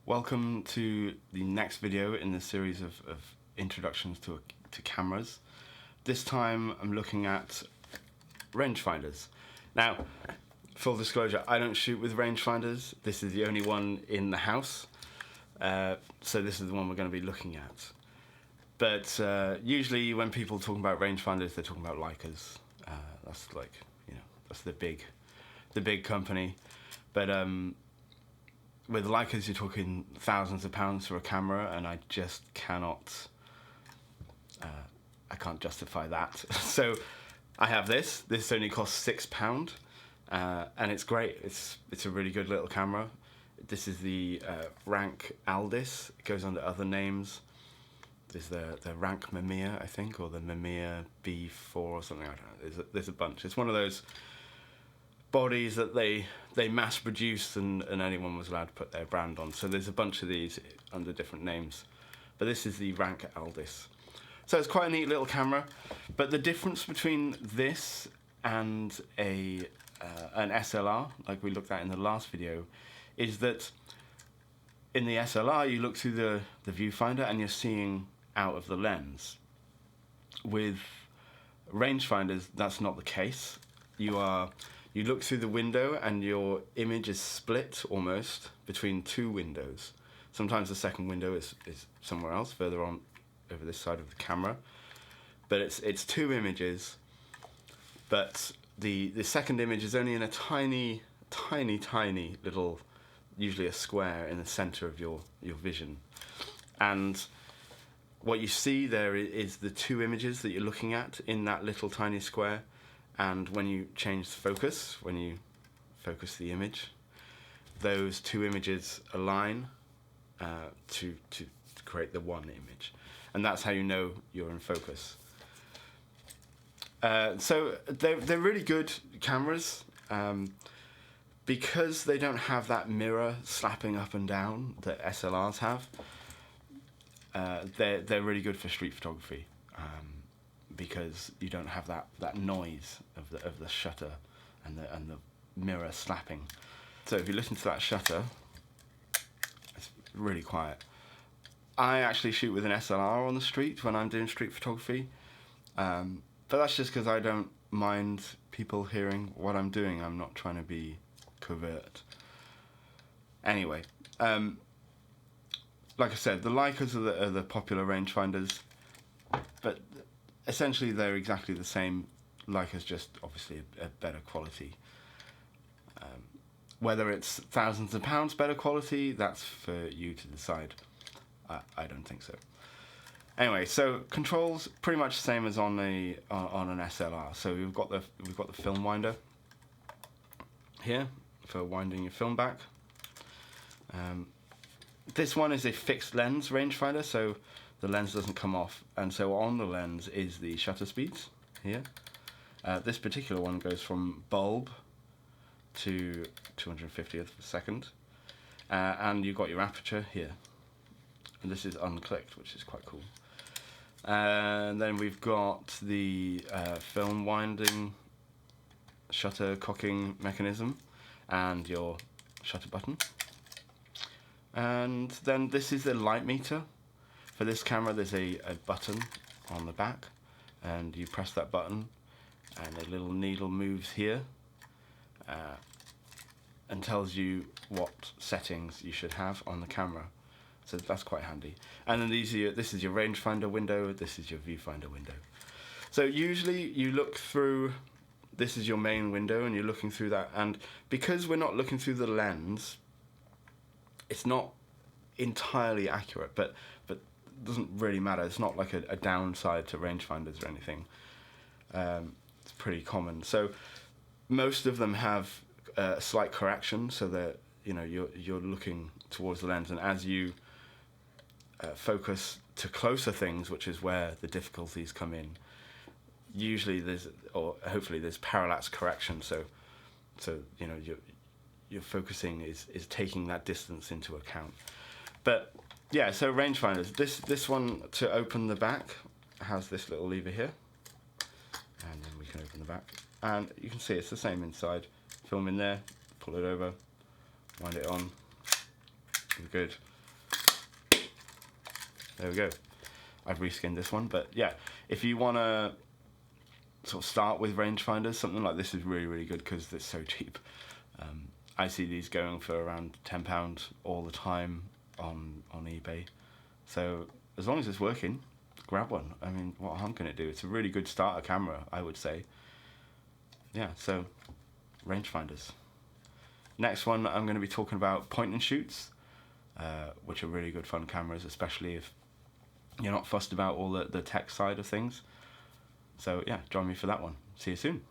Welcome to the next video in the series of introductions to cameras. This time I'm looking at rangefinders. Now, full disclosure, I don't shoot with rangefinders. This is the only one in the house, so this is the one we're going to be looking at. But usually when people talk about rangefinders, they're talking about Leicas. That's like, that's the big company. But with Leicas, you're talking thousands of pounds for a camera, and I just cannot. I can't justify that. So I have this. This only costs £6, and it's great. It's a really good little camera. This is the Rank Aldis. It goes under other names. There's the Rank Mamiya, I think, or the Mamiya B4 or something. I don't know. There's a bunch. It's one of those bodies that they mass produced and anyone was allowed to put their brand on. So there's a bunch of these under different names. But this is the Rank Aldis. So it's quite a neat little camera. But the difference between this and an SLR, like we looked at in the last video, is that in the SLR you look through the viewfinder and you're seeing out of the lens. With rangefinders, that's not the case. You look through the window and your image is split almost between two windows. Sometimes the second window is somewhere else, further on over this side of the camera. But it's two images, but the second image is only in a tiny little, usually a square in the center of your vision. And what you see there is the two images that you're looking at in that little tiny square. And when you change the focus, when you focus the image, those two images align to create the one image. And that's how you know you're in focus. So they're really good cameras because they don't have that mirror slapping up and down that SLRs have. They're really good for street photography. Because you don't have that noise of the shutter and the mirror slapping. So if you listen to that shutter, it's really quiet. I actually shoot with an SLR on the street when I'm doing street photography, but that's just because I don't mind people hearing what I'm doing. I'm not trying to be covert. Anyway, like I said, the Leicas are the popular rangefinders, but essentially they're exactly the same. Leica's just obviously a better quality. Whether it's thousands of pounds better quality, that's for you to decide. I don't think so. Anyway, so controls pretty much the same as on an SLR. So we've got the film winder here for winding your film back. This one is a fixed lens rangefinder, so the lens doesn't come off, and so on the lens is the shutter speeds here. This particular one goes from bulb to 250th of a second, and you've got your aperture here, and this is unclicked, which is quite cool. And then we've got the film winding shutter cocking mechanism and your shutter button, and then this is the light meter. For this camera, there's a button on the back, and you press that button and a little needle moves here and tells you what settings you should have on the camera. So that's quite handy. And then this is your rangefinder window, this is your viewfinder window. So usually you look through, this is your main window and you're looking through that, and because we're not looking through the lens, it's not entirely accurate, but it doesn't really matter. It's not like a downside to rangefinders or anything. It's pretty common. So most of them have a slight correction, so that you're looking towards the lens, and as you focus to closer things, which is where the difficulties come in, usually hopefully there's parallax correction. So your focusing is taking that distance into account. But yeah, so rangefinders. This one, to open the back, has this little lever here, and then we can open the back, and you can see it's the same inside. Film in there, pull it over, wind it on. Good. there we go. I've reskinned this one, but yeah, if you want to sort of start with rangefinders, something like this is really, really good because it's so cheap. I see these going for around £10 all the time on eBay. So as long as it's working, grab one. I mean, what harm can it do? It's a really good starter camera, I would say. Yeah, so rangefinders. Next one, I'm going to be talking about point and shoots, which are really good fun cameras, especially if you're not fussed about all the tech side of things. So yeah, join me for that one. See you soon.